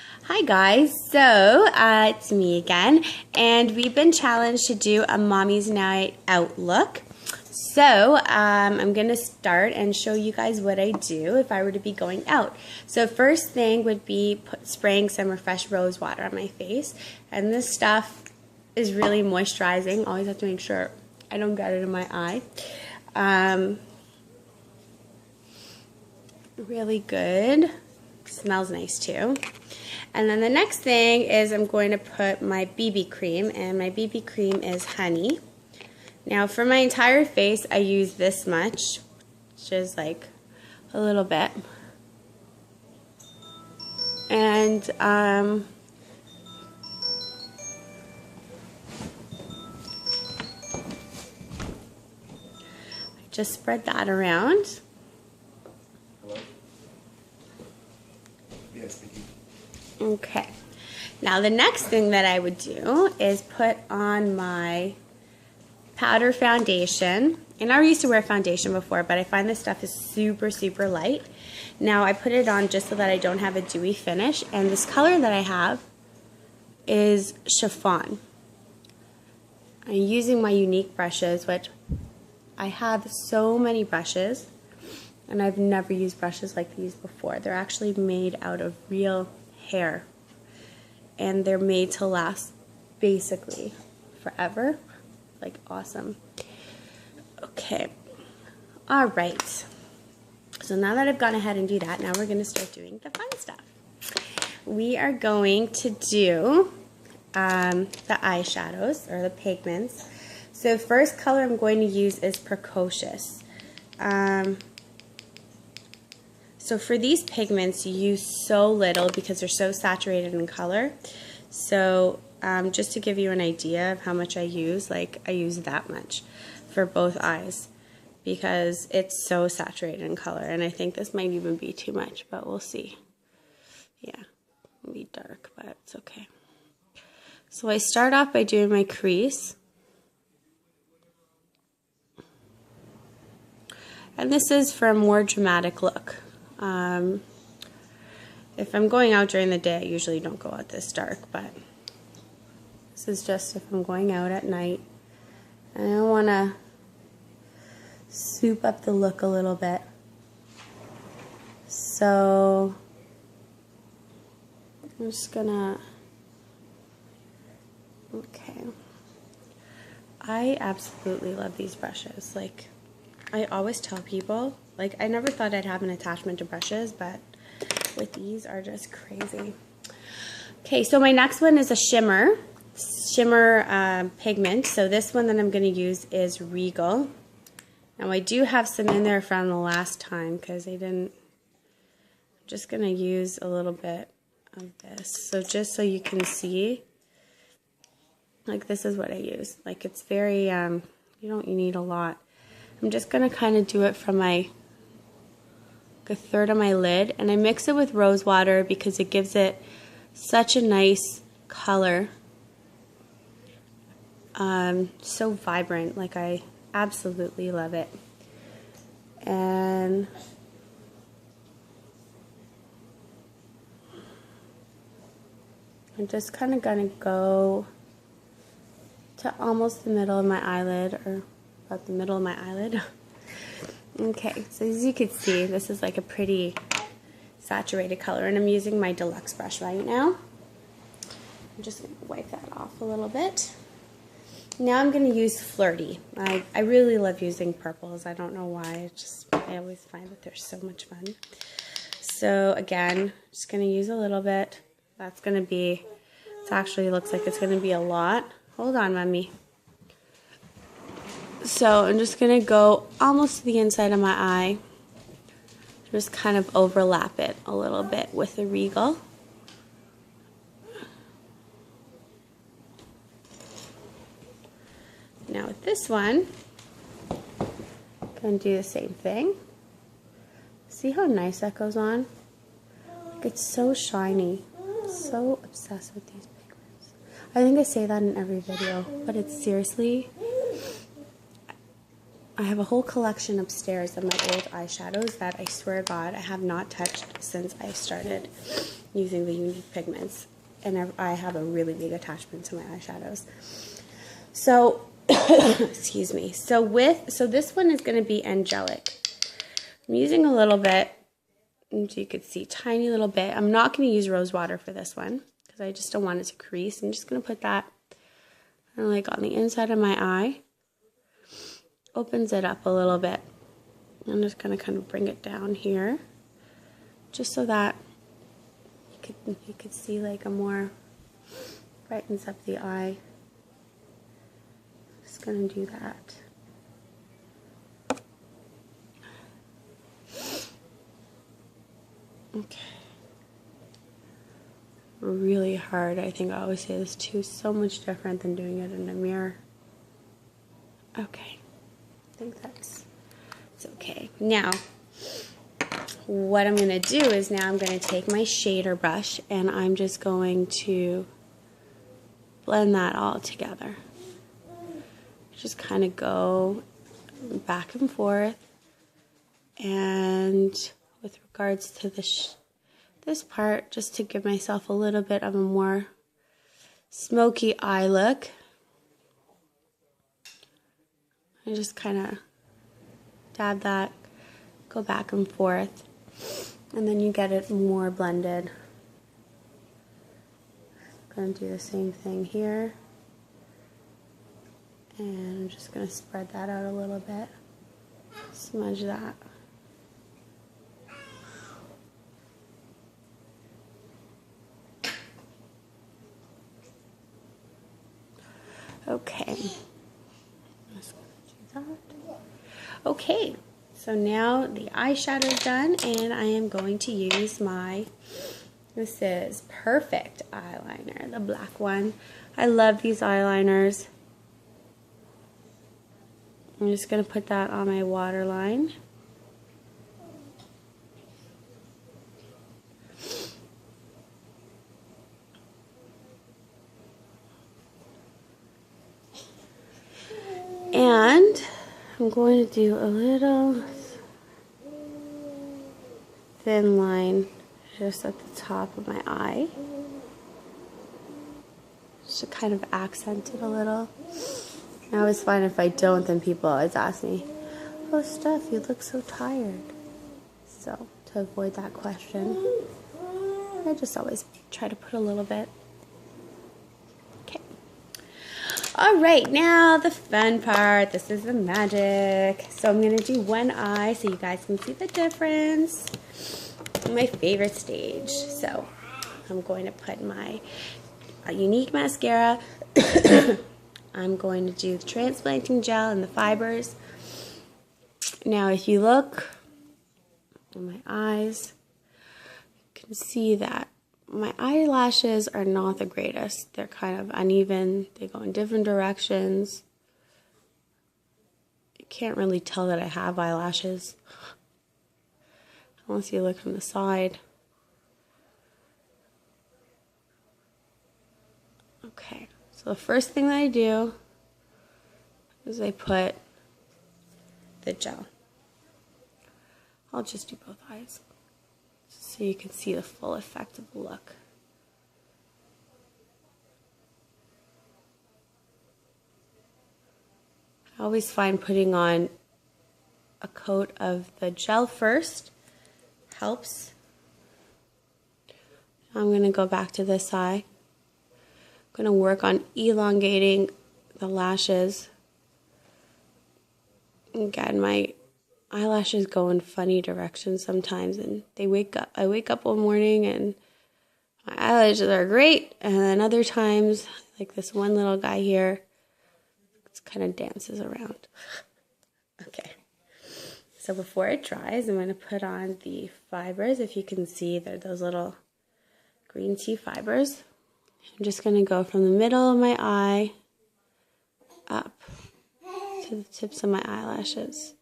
Hi guys, so it's me again, and we've been challenged to do a mommy's night out look. So I'm going to start and show you guys what I do if I were to be going out. So first thing would be spraying some refreshed rose water on my face, and this stuff is really moisturizing. Always have to make sure I don't get it in my eye. Really good. Smells nice too. And then the next thing is I'm going to put my BB cream, and my BB cream is honey. Now for my entire face I use this much, which is like a little bit. And I just spread that around. Okay, now the next thing that I would do is put on my powder foundation. And I used to wear foundation before, but I find this stuff is super, super light. Now I put it on just so that I don't have a dewy finish. And this color that I have is chiffon. I'm using my Younique brushes, which I have so many brushes. And I've never used brushes like these before. They're actually made out of real hair, and they're made to last basically forever. Like, awesome. Okay, all right, so now that I've gone ahead and do that, now we're going to start doing the fun stuff. We are going to do the eyeshadows, or the pigments. So first color I'm going to use is Precocious. So for these pigments, you use so little because they're so saturated in color. So just to give you an idea of how much I use, like I use that much for both eyes because it's so saturated in color. And I think this might even be too much, but we'll see. Yeah, it'll be dark, but it's okay. So I start off by doing my crease. And this is for a more dramatic look. If I'm going out during the day, I usually don't go out this dark, but this is just if I'm going out at night and I want to soup up the look a little bit. So I'm just gonna, okay. I absolutely love these brushes. Like, I always tell people, like, I never thought I'd have an attachment to brushes, but with these are just crazy. Okay, so my next one is a shimmer pigment. So this one that I'm going to use is Regal. Now I do have some in there from the last time because I didn't. I'm just going to use a little bit of this. So just so you can see, like, this is what I use. Like, it's very, you need a lot. I'm just going to kind of do it from a third of my lid, and I mix it with rose water because it gives it such a nice color. So vibrant, like I absolutely love it. And I'm just kind of gonna go to almost the middle of my eyelid, or about the middle of my eyelid. Okay, so as you can see, this is like a pretty saturated color, and I'm using my deluxe brush right now. I'm just going to wipe that off a little bit. Now I'm going to use Flirty. I really love using purples. I don't know why. I always find that they're so much fun. So again, just going to use a little bit. That's going to be, it actually looks like it's going to be a lot. Hold on, Mommy. So I'm just going to go almost to the inside of my eye. Just kind of overlap it a little bit with the Regal. Now with this one, I'm going to do the same thing. See how nice that goes on? Like, it's so shiny. I'm so obsessed with these pigments. I think I say that in every video, but it's seriously, I have a whole collection upstairs of my old eyeshadows that I swear to God I have not touched since I started using the Younique pigments. And I have a really big attachment to my eyeshadows. So, excuse me. So this one is going to be angelic. I'm using a little bit, as you could see, tiny little bit. I'm not going to use rose water for this one because I just don't want it to crease. I'm just going to put that kind of like on the inside of my eye. Opens it up a little bit. I'm just going to kind of bring it down here, just so that you could see like a more brightens up the eye. Just going to do that. Okay. Really hard. I think I always say this too. So much different than doing it in a mirror. Okay. I think it's okay. Now, what I'm going to do is now I'm going to take my shader brush and I'm just going to blend that all together. Just kind of go back and forth. And with regards to this part, just to give myself a little bit of a more smoky eye look, I just kind of dab that, go back and forth, and then you get it more blended. I'm going to do the same thing here, and I'm just going to spread that out a little bit, smudge that. Okay, just gonna do that. Okay, so now the eyeshadow's done, and I am going to use this is Perfect eyeliner, the black one. I love these eyeliners. I'm just gonna put that on my waterline. And I'm going to do a little thin line just at the top of my eye, just to kind of accent it a little. I always find if I don't, then people always ask me, "Oh, Steph, you look so tired." So to avoid that question, I just always try to put a little bit. Alright, now the fun part. This is the magic. So I'm going to do one eye so you guys can see the difference. My favorite stage. So I'm going to put my Younique mascara. I'm going to do the transplanting gel and the fibers. Now if you look at my eyes, you can see that my eyelashes are not the greatest. They're kind of uneven. They go in different directions. You can't really tell that I have eyelashes unless you look from the side. Okay, so the first thing that I do is I put the gel. I'll just do both eyes, so you can see the full effect of the look. I always find putting on a coat of the gel first helps. I'm going to go back to this eye. I'm going to work on elongating the lashes. Again, my eyelashes go in funny directions sometimes, and I wake up one morning and my eyelashes are great, and then other times, like this one little guy here, it kind of dances around. Okay, so before it dries, I'm going to put on the fibers. If you can see, they're those little green tea fibers. I'm just going to go from the middle of my eye up to the tips of my eyelashes.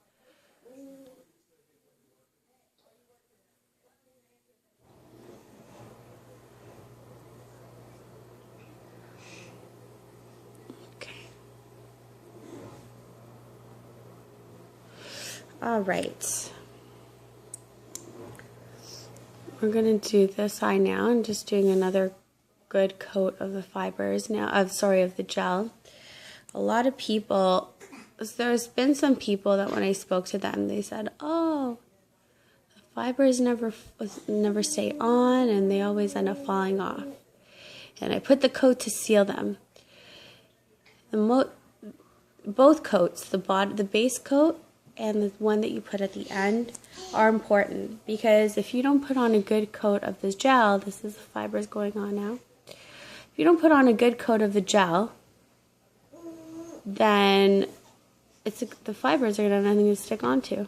All right. We're going to do this eye now. I'm just doing another good coat of the fibers now, of the gel. A lot of people, there's been some people that when I spoke to them, they said, oh, the fibers never stay on and they always end up falling off. And I put the coat to seal them. Both coats, the base coat and the one that you put at the end, are important, because if you don't put on a good coat of this gel, this is the fibers going on now. If you don't put on a good coat of the gel, then the fibers are going to have nothing to stick onto.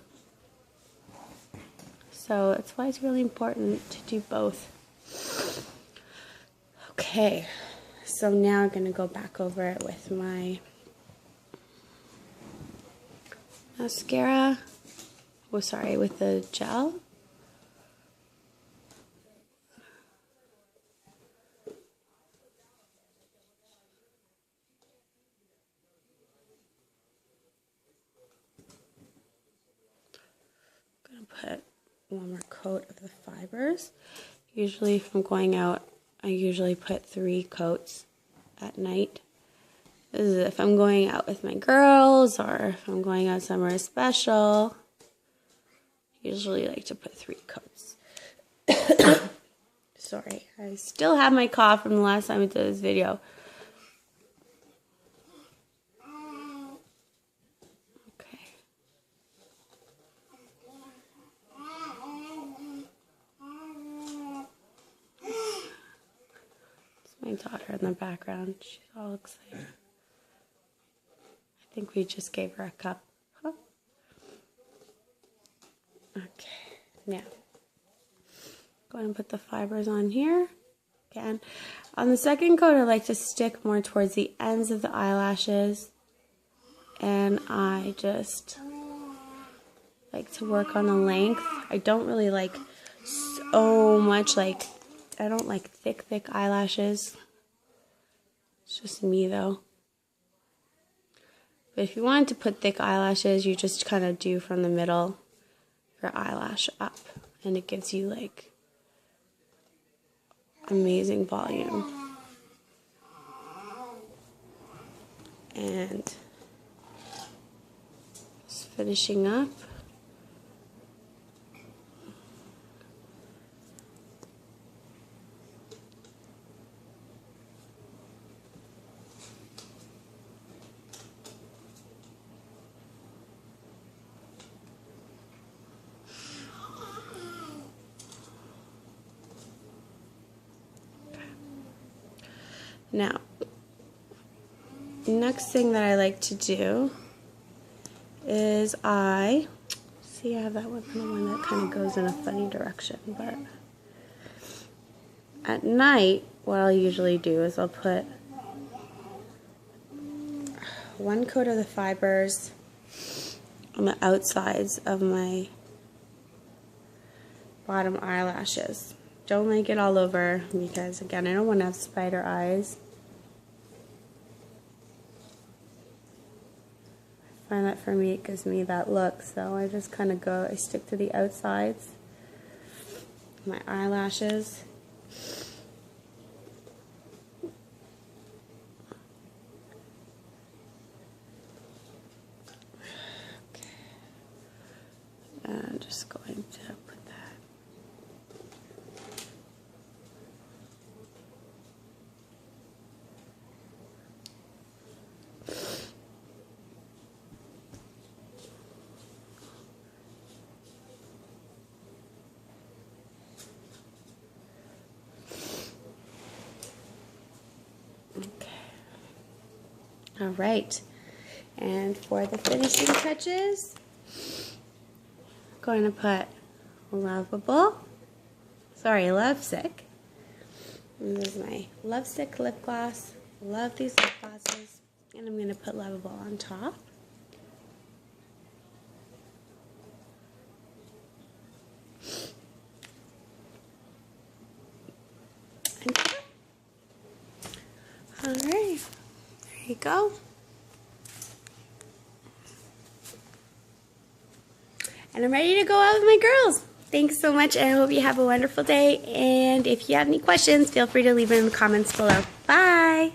So that's why it's really important to do both. Okay, so now I'm going to go back over it with my mascara. Oh, sorry, with the gel. I'm going to put one more coat of the fibers. Usually if I'm going out, I usually put 3 coats at night. This is if I'm going out with my girls or if I'm going out somewhere special. I usually like to put 3 coats. Sorry, I still have my cough from the last time I did this video. Okay. It's my daughter in the background. She's all excited. I think we just gave her a cup. Huh? Okay, now go ahead and put the fibers on here. Again, on the second coat, I like to stick more towards the ends of the eyelashes, and I just like to work on the length. I don't really like so much, I don't like thick eyelashes. It's just me though. But if you wanted to put thick eyelashes, you just kind of do from the middle of your eyelash up, and it gives you like amazing volume. And just finishing up. Now, next thing that I like to do is I have that one that kind of goes in a funny direction, but at night what I'll usually do is I'll put 1 coat of the fibers on the outsides of my bottom eyelashes. Don't like it all over because, again, I don't want to have spider eyes. I find that for me, it gives me that look, so I just kind of I stick to the outsides of my eyelashes. Okay. I'm just going to put that. All right, and for the finishing touches, I'm going to put Lovesick. This is my Lovesick lip gloss. Love these lip glosses, and I'm going to put Lovable on top. All right. There you go. and I'm ready to go out with my girls. Thanks so much, and I hope you have a wonderful day. And if you have any questions, feel free to leave them in the comments below. Bye!